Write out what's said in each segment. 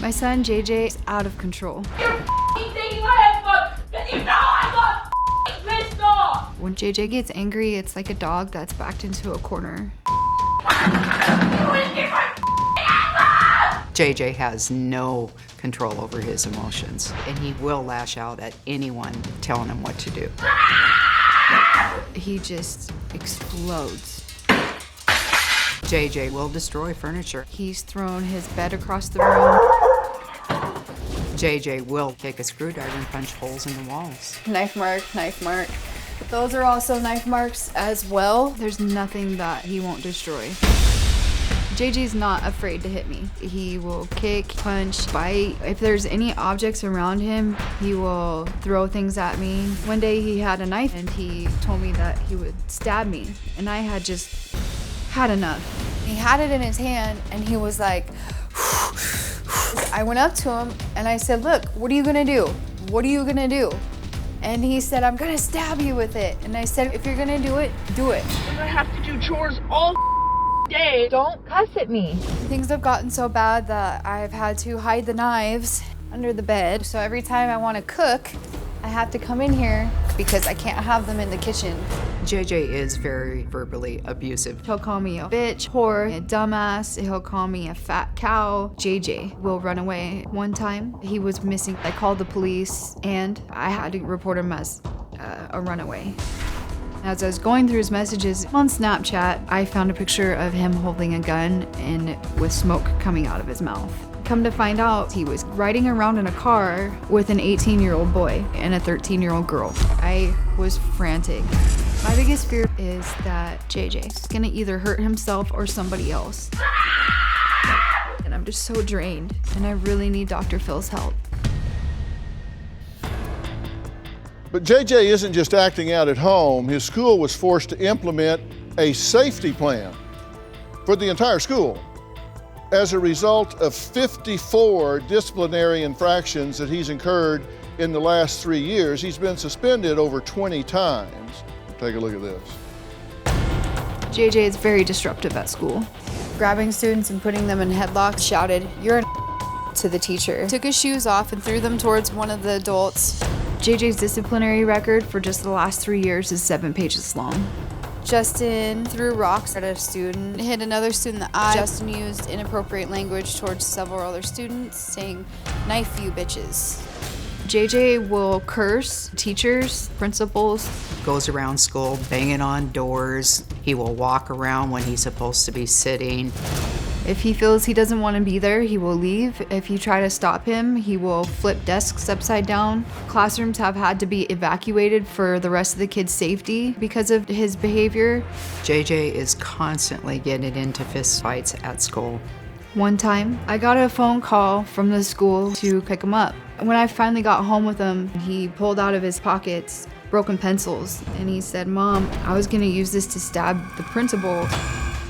My son JJ is out of control. You're thinking I have fun because you know I got pissed off. When JJ gets angry, it's like a dog that's backed into a corner. JJ has no control over his emotions, and he will lash out at anyone telling him what to do. He just explodes. JJ will destroy furniture. He's thrown his bed across the room. JJ will take a screwdriver and punch holes in the walls. Knife mark, knife mark. Those are also knife marks as well. There's nothing that he won't destroy. JJ's not afraid to hit me. He will kick, punch, bite. If there's any objects around him, he will throw things at me. One day he had a knife and he told me that he would stab me, and I had just had enough. He had it in his hand and he was like, I went up to him and I said, look, what are you gonna do? What are you gonna do? And he said, I'm gonna stab you with it. And I said, if you're gonna do it, do it. I'm gonna have to do chores all day. Don't cuss at me. Things have gotten so bad that I've had to hide the knives under the bed. So every time I want to cook, I have to come in here because I can't have them in the kitchen. JJ is very verbally abusive. He'll call me a bitch, whore, a dumbass. He'll call me a fat cow. JJ will run away. One time he was missing. I called the police and I had to report him as a runaway. As I was going through his messages on Snapchat, I found a picture of him holding a gun and with smoke coming out of his mouth. Come to find out, he was riding around in a car with an 18-year-old boy and a 13-year-old girl. I was frantic. My biggest fear is that JJ is gonna either hurt himself or somebody else. And I'm just so drained, and I really need Dr. Phil's help. But JJ isn't just acting out at home. His school was forced to implement a safety plan for the entire school. As a result of 54 disciplinary infractions that he's incurred in the last 3 years, he's been suspended over 20 times. Take a look at this. JJ is very disruptive at school. Grabbing students and putting them in headlocks, shouted, "You're a to the teacher. Took his shoes off and threw them towards one of the adults. JJ's disciplinary record for just the last 3 years is 7 pages long. Justin threw rocks at a student, hit another student in the eye. Justin used inappropriate language towards several other students, saying, "Knife you bitches." JJ will curse teachers, principals. Goes around school banging on doors. He will walk around when he's supposed to be sitting. If he feels he doesn't want to be there, he will leave. If you try to stop him, he will flip desks upside down. Classrooms have had to be evacuated for the rest of the kids' safety because of his behavior. JJ is constantly getting into fist fights at school. One time, I got a phone call from the school to pick him up. When I finally got home with him, he pulled out of his pockets broken pencils, and he said, "Mom, I was gonna use this to stab the principal."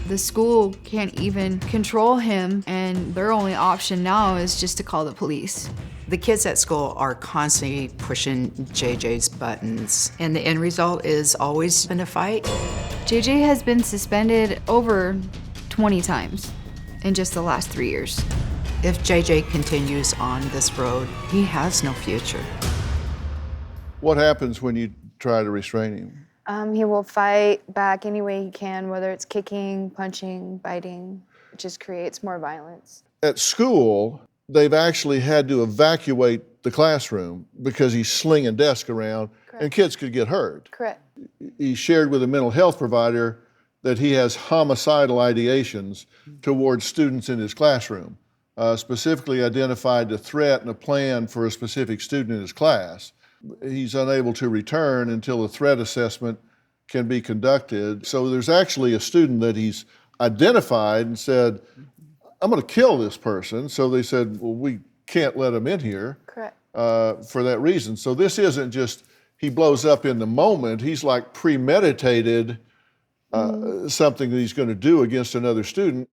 The school can't even control him, and their only option now is just to call the police. The kids at school are constantly pushing JJ's buttons, and the end result is always been a fight. JJ has been suspended over 20 times in just the last 3 years. If JJ continues on this road, he has no future. What happens when you try to restrain him? He will fight back any way he can, whether it's kicking, punching, biting. It just creates more violence. At school, they've actually had to evacuate the classroom because he's slinging desks around. Correct. And kids could get hurt. Correct. He shared with a mental health provider that he has homicidal ideations towards students in his classroom, specifically identified a threat and a plan for a specific student in his class. He's unable to return until a threat assessment can be conducted. So there's actually a student that he's identified and said, "I'm going to kill this person." So they said, "Well, we can't let him in here." Correct. For that reason. So this isn't just he blows up in the moment. He's like premeditated something that he's going to do against another student.